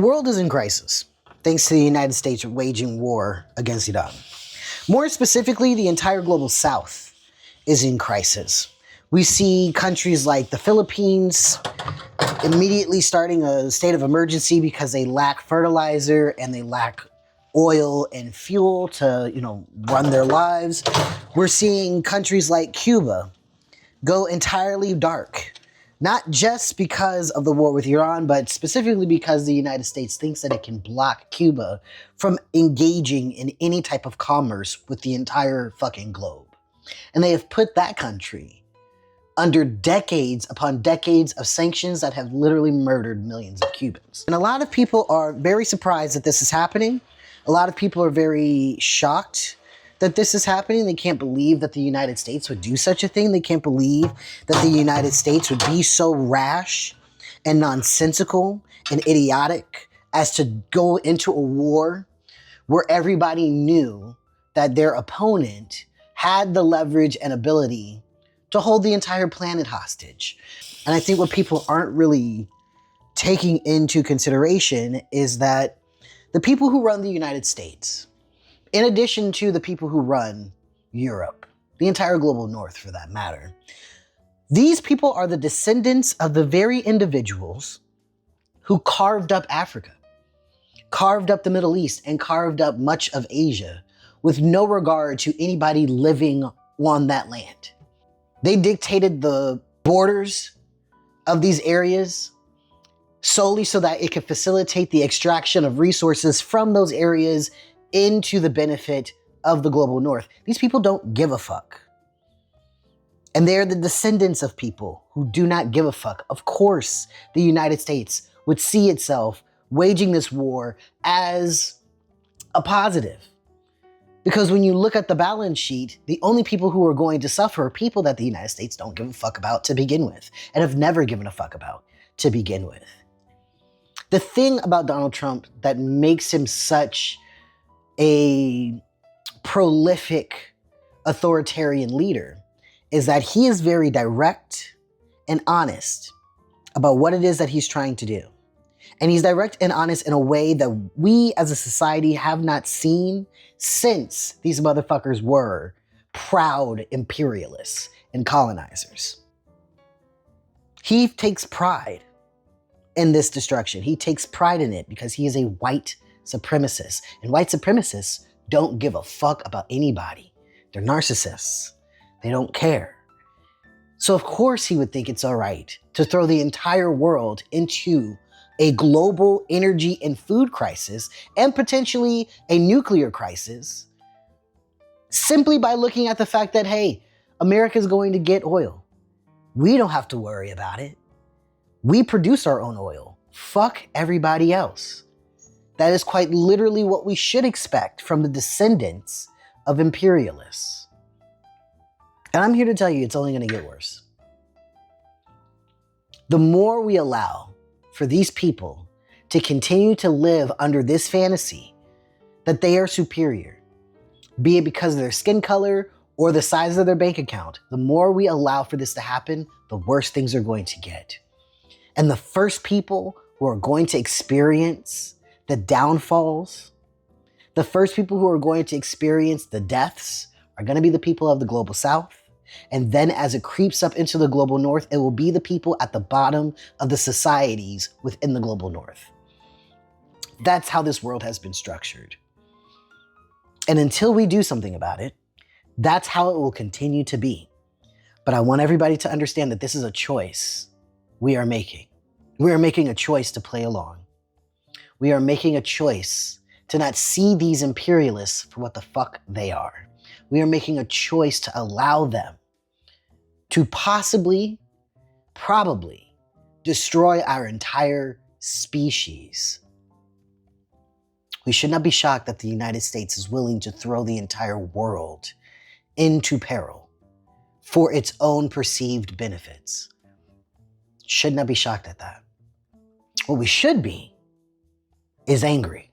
The world is in crisis, thanks to the United States waging war against Iran. More specifically, the entire global south is in crisis. We see countries like the Philippines immediately starting a state of emergency because they lack fertilizer and they lack oil and fuel to, run their lives. We're seeing countries like Cuba go entirely dark. Not just because of the war with Iran, but specifically because the United States thinks that it can block Cuba from engaging in any type of commerce with the entire fucking globe. And they have put that country under decades upon decades of sanctions that have literally murdered millions of Cubans. And a lot of people are very surprised that this is happening. A lot of people are very shocked that this is happening. They can't believe that the United States would do such a thing. They can't believe that the United States would be so rash and nonsensical and idiotic as to go into a war where everybody knew that their opponent had the leverage and ability to hold the entire planet hostage. And I think what people aren't really taking into consideration is that the people who run the United States, in addition to the people who run Europe, the entire global north for that matter, these people are the descendants of the very individuals who carved up Africa, carved up the Middle East, and carved up much of Asia with no regard to anybody living on that land. They dictated the borders of these areas solely so that it could facilitate the extraction of resources from those areas into the benefit of the global north. These people don't give a fuck. And they're the descendants of people who do not give a fuck. Of course, the United States would see itself waging this war as a positive. Because when you look at the balance sheet, the only people who are going to suffer are people that the United States don't give a fuck about to begin with, and have never given a fuck about to begin with. The thing about Donald Trump that makes him such a prolific authoritarian leader is that he is very direct and honest about what it is that he's trying to do. And he's direct and honest in a way that we as a society have not seen since these motherfuckers were proud imperialists and colonizers. He takes pride in this destruction. He takes pride in it because he is a white supremacists. And white supremacists don't give a fuck about anybody. They're narcissists. They don't care. So of course he would think it's all right to throw the entire world into a global energy and food crisis and potentially a nuclear crisis simply by looking at the fact that, hey, America's going to get oil. We don't have to worry about it. We produce our own oil. Fuck everybody else. That is quite literally what we should expect from the descendants of imperialists. And I'm here to tell you it's only going to get worse. The more we allow for these people to continue to live under this fantasy that they are superior, be it because of their skin color or the size of their bank account, the more we allow for this to happen, the worse things are going to get. And the first people who are going to experience the downfalls, the first people who are going to experience the deaths are going to be the people of the global south. And then as it creeps up into the global north, it will be the people at the bottom of the societies within the global north. That's how this world has been structured. And until we do something about it, that's how it will continue to be. But I want everybody to understand that this is a choice we are making. We are making a choice to play along. We are making a choice to not see these imperialists for what the fuck they are. We are making a choice to allow them to possibly, probably destroy our entire species. We should not be shocked that the United States is willing to throw the entire world into peril for its own perceived benefits. Should not be shocked at that. What we should be is angry.